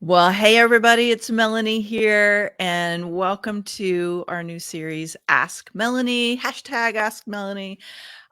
Well, hey everybody, it's Melanie here, and welcome to our new series, Ask Melanie, hashtag Ask Melanie.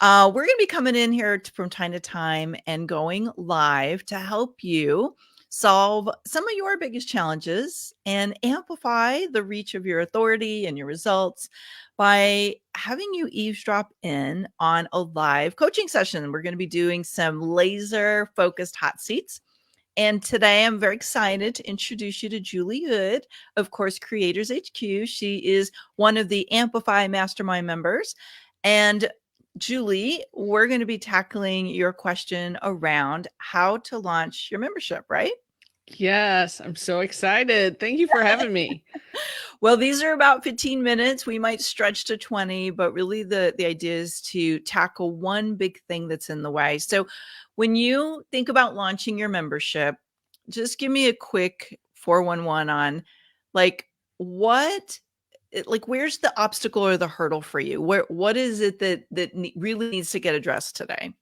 We're going to be coming in here from time to time and going live to help you solve some of your biggest challenges and amplify the reach of your authority and your results by having you eavesdrop in on a live coaching session. We're going to be doing some laser focused hot seats. And today I'm very excited to introduce you to Julie Hood of Course Creators HQ. She is one of the Amplify Mastermind members. And Julie, we're going to be tackling your question around how to launch your membership, right? Yes, I'm so excited. Thank you for having me. Well, these are about 15 minutes. We might stretch to 20, but really the idea is to tackle one big thing that's in the way. So when you think about launching your membership, just give me a quick 411 on like where's the obstacle or the hurdle for you? What is it that really needs to get addressed today?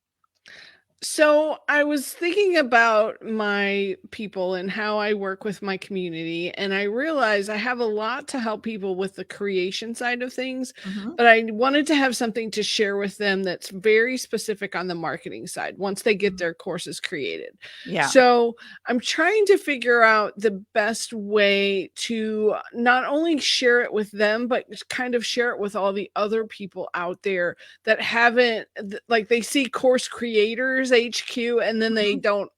So I was thinking about my people and how I work with my community, and I realized I have a lot to help people with the creation side of things, Mhm. but I wanted to have something to share with them that's very specific on the marketing side once they get their courses created. Yeah. So I'm trying to figure out the best way to not only share it with them, but kind of share it with all the other people out there that haven't like they see Course Creators HQ and then they Mhm. don't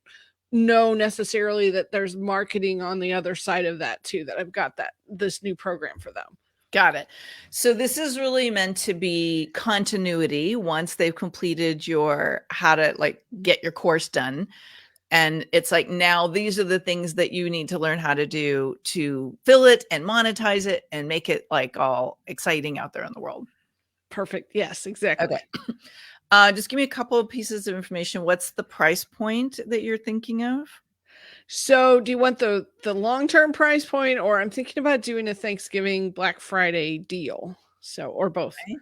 know necessarily that there's marketing on the other side of that too, that I've got this new program for them. Got it. So this is really meant to be continuity once they've completed your how to get your course done. And it's like, now these are the things that you need to learn how to do to fill it and monetize it and make it like all exciting out there in the world. Perfect. Yes, exactly. Okay. Just give me a couple of pieces of information. What's the price point that you're thinking of? So do you want the long-term price point, or I'm thinking about doing a Thanksgiving Black Friday deal? So, or both. Okay.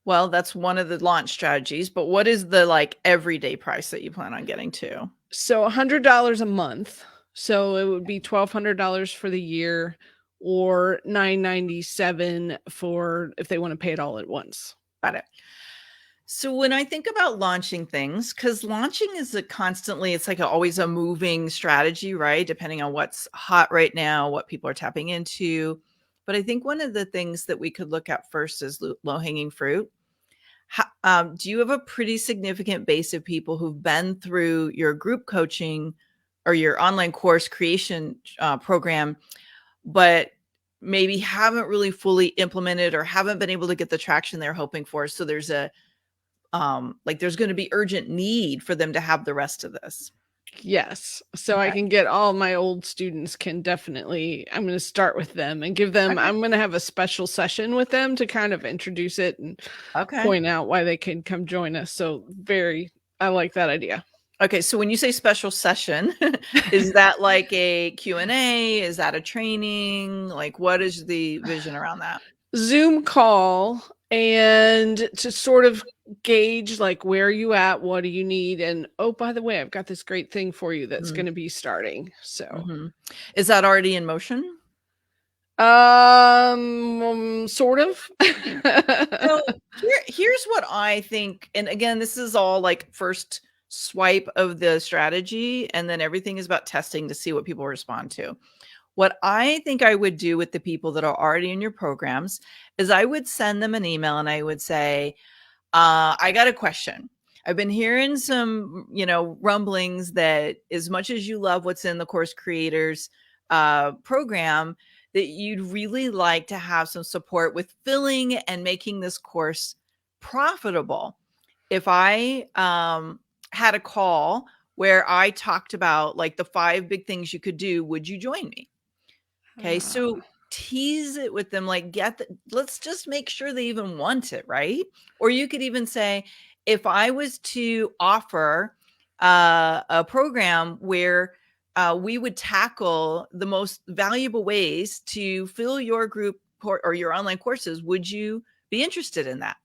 Well, that's one of the launch strategies, but what is the everyday price that you plan on getting to? So $100 a month. So it would be $1,200 for the year, or $997 for if they want to pay it all at once. Got it. So when I think about launching things, because launching is it's like always a moving strategy, right? Depending on what's hot right now, what people are tapping into. But I think one of the things that we could look at first is low-hanging fruit. Do you have a pretty significant base of people who've been through your group coaching or your online course creation program, but maybe haven't really fully implemented or haven't been able to get the traction they're hoping for? So there's there's going to be urgent need for them to have the rest of this. Yes. So I Okay. can get all my old students can definitely, I'm going to start with them and give them, Okay. I'm going to have a special session with them to kind of introduce it and Okay. point out why they can come join us. So I like that idea. Okay. So when you say special session, is that like a Q&A? Is that a training? Like, what is the vision around that? Zoom call, and to sort of gauge like, where are you at, what do you need, and oh, by the way, I've got this great thing for you that's going to be starting. So Mm-hmm. Is that already in motion? sort of. So here's what I think. And again, this is all like first swipe of the strategy, and then everything is about testing to see what people respond to. What I think I would do with the people that are already in your programs is I would send them an email and I would say, I got a question. I've been hearing some, rumblings that as much as you love what's in the Course Creators program, that you'd really like to have some support with filling and making this course profitable. If I had a call where I talked about like the 5 big things you could do, would you join me? Okay, so tease it with them, like let's just make sure they even want it, right? Or you could even say, if I was to offer a program where we would tackle the most valuable ways to fill your group or your online courses, would you be interested in that?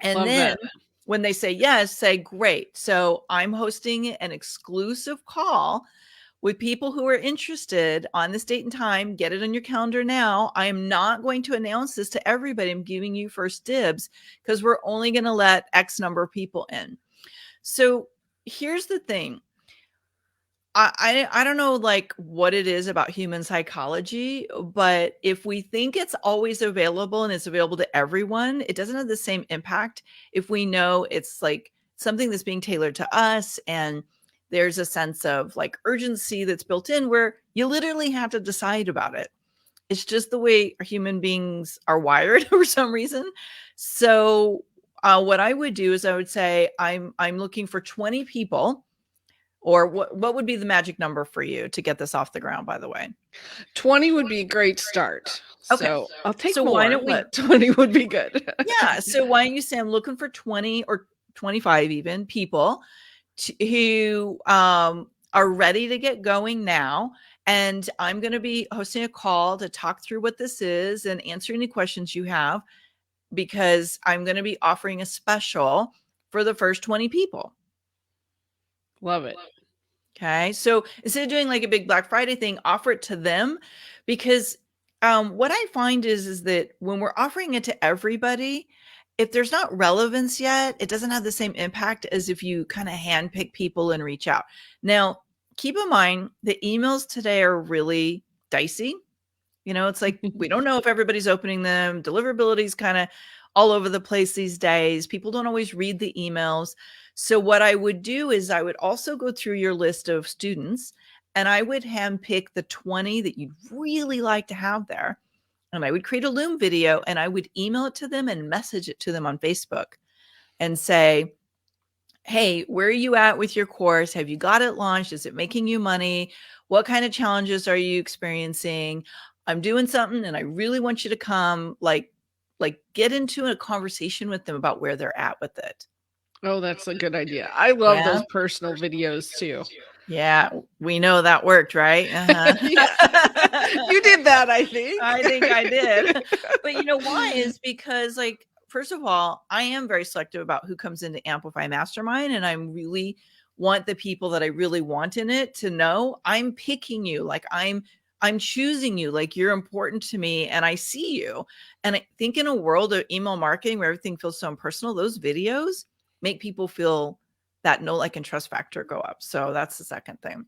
And Love then that. when they say yes, say, great. So I'm hosting an exclusive call with people who are interested on this date and time. Get it on your calendar now. I am not going to announce this to everybody. I'm giving you first dibs because we're only going to let X number of people in. So here's the thing. I don't know like what it is about human psychology, but if we think it's always available and it's available to everyone, it doesn't have the same impact if we know it's like something that's being tailored to us, and there's a sense of like urgency that's built in where you literally have to decide about it. It's just the way human beings are wired for some reason. So what I would do is I would say I'm looking for 20 people. Or what would be the magic number for you to get this off the ground, by the way? 20 would be a great start. Okay. So I'll take So more, why don't we, but 20 would be good. yeah. So why don't you say I'm looking for 20 or 25 even people who are ready to get going now. And I'm going to be hosting a call to talk through what this is and answer any questions you have, because I'm going to be offering a special for the first 20 people. Love it. Okay. So instead of doing like a big Black Friday thing, offer it to them, because what I find is that when we're offering it to everybody, if there's not relevance yet, it doesn't have the same impact as if you kind of handpick people and reach out. Now, keep in mind the emails today are really dicey. You know, it's like we don't know if everybody's opening them. Deliverability is kind of all over the place these days. People don't always read the emails. So what I would do is I would also go through your list of students, and I would handpick the 20 that you'd really like to have there. And I would create a Loom video and I would email it to them and message it to them on Facebook and say, hey, where are you at with your course? Have you got it launched? Is it making you money? What kind of challenges are you experiencing? I'm doing something and I really want you to come, like get into a conversation with them about where they're at with it. Oh, that's a good idea. I love those personal videos too. Yeah, we know that worked, right? Uh-huh. Yeah. You did that, I think. I think I did. But you know why? Is because, like, first of all, I am very selective about who comes into Amplify Mastermind, and I really want the people that I really want in it to know I'm picking you. Like I'm choosing you, like you're important to me and I see you. And I think in a world of email marketing where everything feels so impersonal, those videos make people feel that know, like, and trust factor go up. So that's the second thing.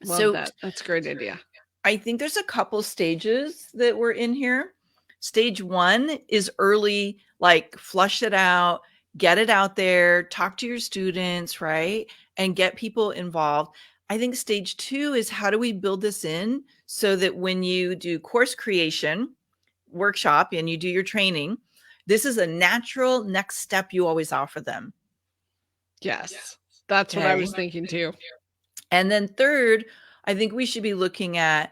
Love that. That's a great idea. I think there's a couple stages that we're in here. Stage 1 is early, like flush it out, get it out there, talk to your students, right? And get people involved. I think stage 2 is how do we build this in so that when you do course creation, workshop, and you do your training, this is a natural next step you always offer them. Yes, that's what I was thinking too. And then third, I think we should be looking at,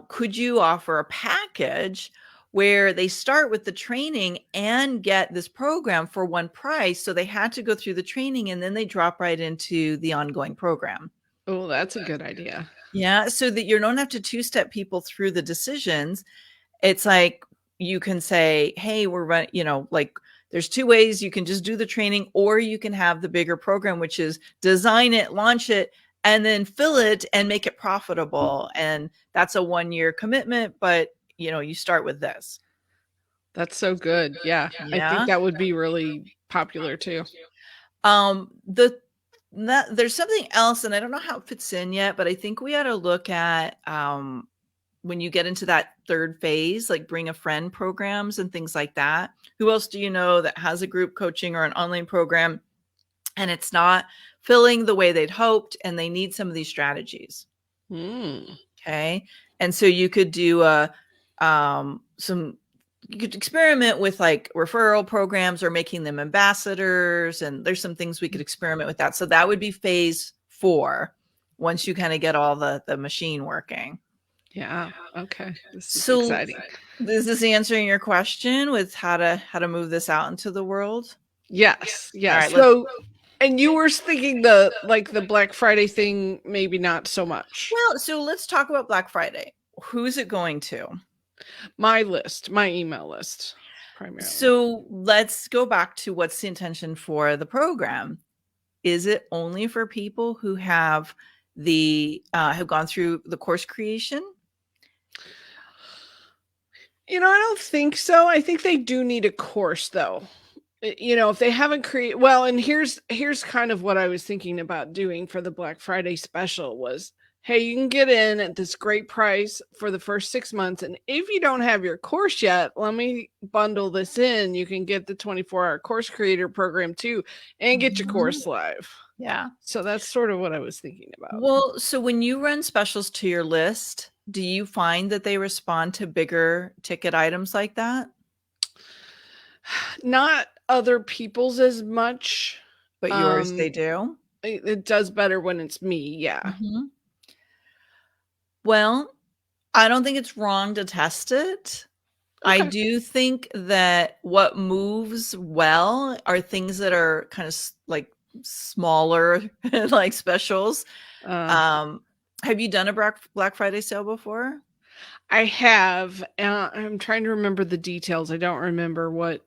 could you offer a package where they start with the training and get this program for one price? So they had to go through the training and then they drop right into the ongoing program. Oh, that's a good idea. Yeah. So that you don't have to two-step people through the decisions. It's like you can say, hey, we're running, you know, like there's 2 ways you can just do the training, or you can have the bigger program, which is design it, launch it, and then fill it and make it profitable. And that's a 1-year commitment, but you know, you start with this. That's so good. Yeah. I think that would be really popular too. There's something else, and I don't know how it fits in yet, but I think we ought to look at when you get into that third phase, like bring a friend programs and things like that. Who else do you know that has a group coaching or an online program and it's not filling the way they'd hoped and they need some of these strategies? Okay. And so you could do you could experiment with like referral programs or making them ambassadors. And there's some things we could experiment with that. So that would be phase 4 once you kind of get all the machine working. Yeah. Okay. This is exciting. Is this answering your question with how to move this out into the world? Yes. Yes. Right, so, and you were thinking the Black Friday thing, maybe not so much. Well, so let's talk about Black Friday. Who's it going to? My list, my email list, primarily. So let's go back to what's the intention for the program. Is it only for people who have have gone through the course creation? I don't think so. I think they do need a course though. If they haven't created, well, and here's kind of what I was thinking about doing for the Black Friday special was, hey, you can get in at this great price for the first 6 months, and if you don't have your course yet, let me bundle this in. You can get the 24-hour course creator program too, and get your Mhm. course live. Yeah. So that's sort of what I was thinking about. Well, so when you run specials to your list, do you find that they respond to bigger ticket items like that? Not other people's as much. But yours, they Um, do? it does better when it's me. Yeah. Mhm. Well, I don't think it's wrong to test it. I Okay. do think that what moves well are things that are kind of like smaller, like specials. Uh, Um, have you done a Black Friday sale before? I have. I'm trying to remember the details. I don't remember what.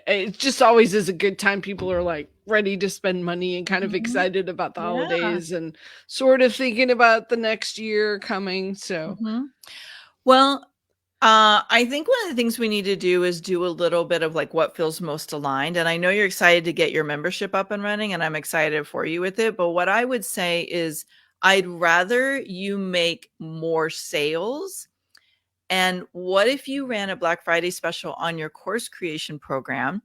It just always is a good time. People are like ready to spend money and kind of Mhm. excited about the Yeah. holidays and sort of thinking about the next year coming. So, Mhm. Well, I think one of the things we need to do is do a little bit of like what feels most aligned. And I know you're excited to get your membership up and running, and I'm excited for you with it. But what I would say is, I'd rather you make more sales. And what if you ran a Black Friday special on your course creation program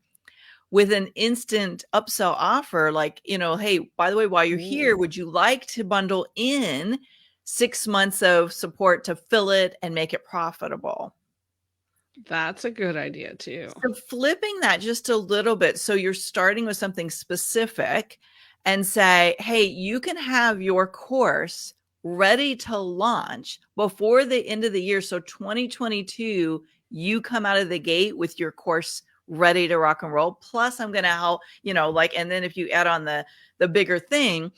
with an instant upsell offer? Like, hey, by the way, while you're here, ooh, would you like to bundle in 6 months of support to fill it and make it profitable? that's a good idea too. So flipping that just a little bit, so you're starting with something specific and say, "Hey, you can have your course ready to launch before the end of the year." So 2022, you come out of the gate with your course ready to rock and roll. Plus, I'm going to help, like, and then if you add on the bigger thing,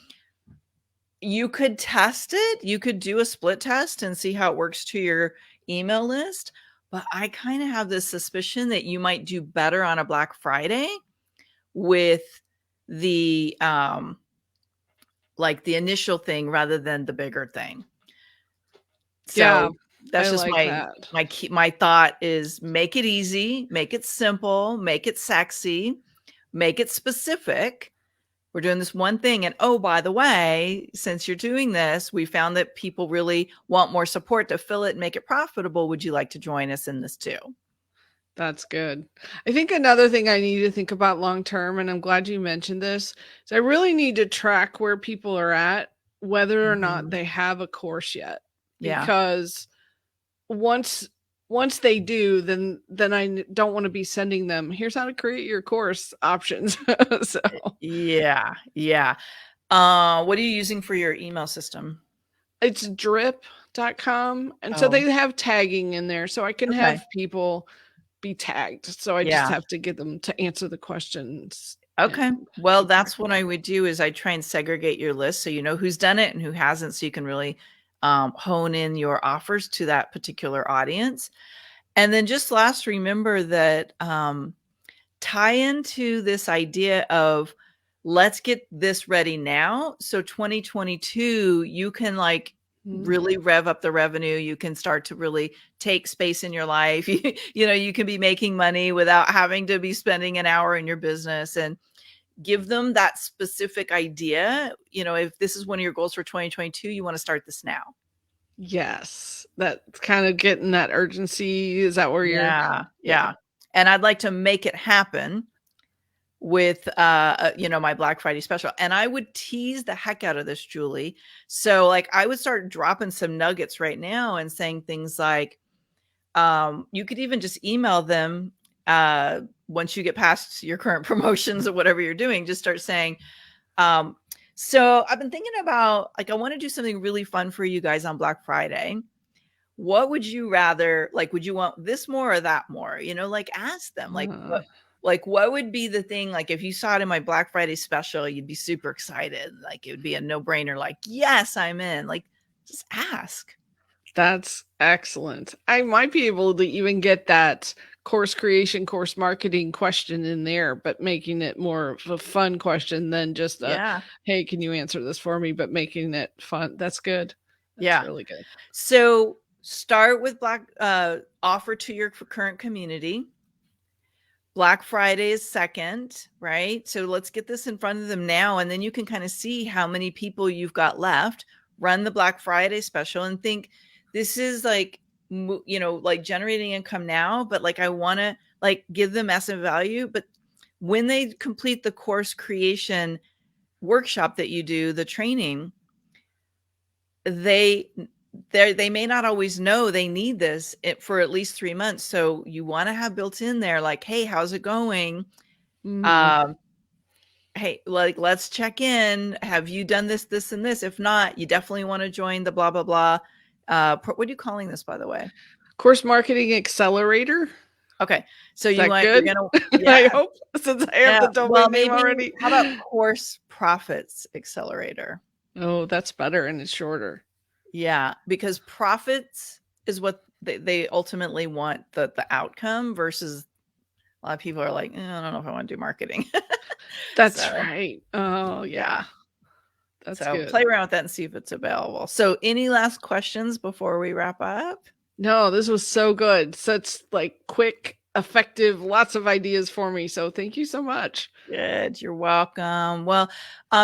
you could test it. You could do a split test and see how it works to your email list. But I kind of have this suspicion that you might do better on a Black Friday with the like the initial thing rather than the bigger thing. Yeah, So that's I just like that. my thought is, make it easy, make it simple, make it sexy, make it specific. We're doing this one thing. And oh, by the way, since you're doing this, we found that people really want more support to fill it and make it profitable. Would you like to join us in this too? That's good. I think another thing I need to think about long term, and I'm glad you mentioned this, is I really need to track where people are at, whether or not Mhm. they have a course yet. Yeah. Because once once they do, then don't want to be sending them, here's how to create your course options. So Yeah. Yeah. What are you using for your email system? it's drip.com. And so they Oh, have tagging in there. So I can okay. have people be tagged. So I just Yeah. have to get them to answer the questions Okay. and Well, keep track that's of what it. I would do is I try and segregate your list so you know who's done it and who hasn't, so you can really hone in your offers to that particular audience. And then just last, remember that tie into this idea of, let's get this ready now. So 2022, you can like Mhm. really rev up the revenue. You can start to really take space in your life. You can be making money without having to be spending an hour in your business, and give them that specific idea. If this is one of your goals for 2022, you want to start this now. Yes. That's kind of getting that urgency. Is that where you're Yeah. yeah. Yeah. And I'd like to make it happen with my Black Friday special. And I would tease the heck out of this, Julie. So like I would start dropping some nuggets right now and saying things like, you could even just email them once you get past your current promotions or whatever you're doing. Just start saying, um, so I've been thinking about, like, I want to do something really fun for you guys on Black Friday. What would you rather, like, would you want this more or that more? Like, ask them, like, Uh, what would be the thing, like, if you saw it in my Black Friday special, you'd be super excited. Like, it would be a no-brainer, like, yes, I'm in. Like, just ask. that's excellent. I might be able to even get that course creation, course marketing question in there, but making it more of a fun question than just a, Yeah. hey, can you answer this for me? But making it fun. That's good. That's Yeah. really good. So start with offer to your current community. Black Friday is second, right? So let's get this in front of them now. And then you can kind of see how many people you've got left. Run the Black Friday special and think this is like, like generating income now, but like I want to like give them massive value. But when they complete the course creation workshop that you do, the training, they may not always know they need this for at least 3 months. So you want to have built in there like, hey, how's it going? Mhm. Hey, like, let's check in. Have you done this, this, and this? If not, you definitely want to join the blah, blah, blah. What are you calling this, by the way? Course marketing accelerator. Okay. So Is that you're good? going to, I yeah. hope, since I have Yeah. the Well, domain name maybe, already. how about Course Profits Accelerator? Oh, that's better and it's shorter. Yeah. Because profits is what they ultimately want, the outcome, versus a lot of people are like, I don't know if I want to do marketing. That's So, right. Oh, yeah. yeah. That's So good. play around with that and see if it's available. So any last questions before we wrap up? No, this was so good. Such like quick, effective, lots of ideas for me. So thank you so much. Good. You're welcome. Well,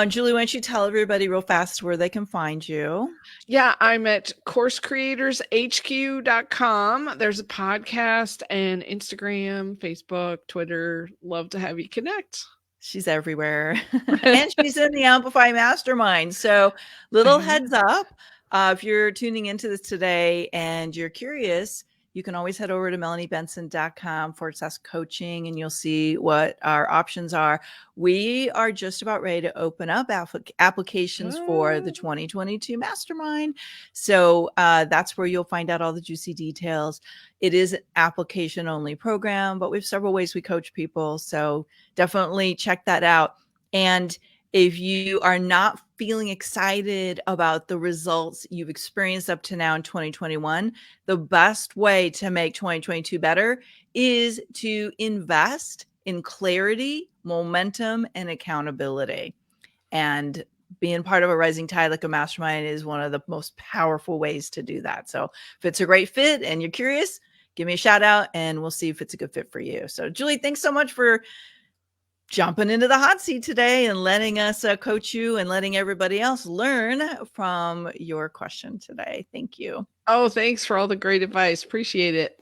Julie, why don't you tell everybody real fast where they can find you? Yeah, I'm at coursecreatorshq.com. There's a podcast and Instagram, Facebook, Twitter. Love to have you connect. She's everywhere. And she's in the Amplify Mastermind. So little heads up, if you're tuning into this today and you're curious, you can always head over to melaniebenson.com/coaching and you'll see what our options are. We are just about ready to open up applications for the 2022 Mastermind. So that's where you'll find out all the juicy details. It is an application only program, but we have several ways we coach people. So definitely check that out. And if you are not feeling excited about the results you've experienced up to now in 2021, the best way to make 2022 better is to invest in clarity, momentum, and accountability. And being part of a rising tide like a mastermind is one of the most powerful ways to do that. So if it's a great fit and you're curious, give me a shout out and we'll see if it's a good fit for you. So Julie, thanks so much for jumping into the hot seat today and letting us coach you and letting everybody else learn from your question today. Thank you. Oh, thanks for all the great advice. Appreciate it.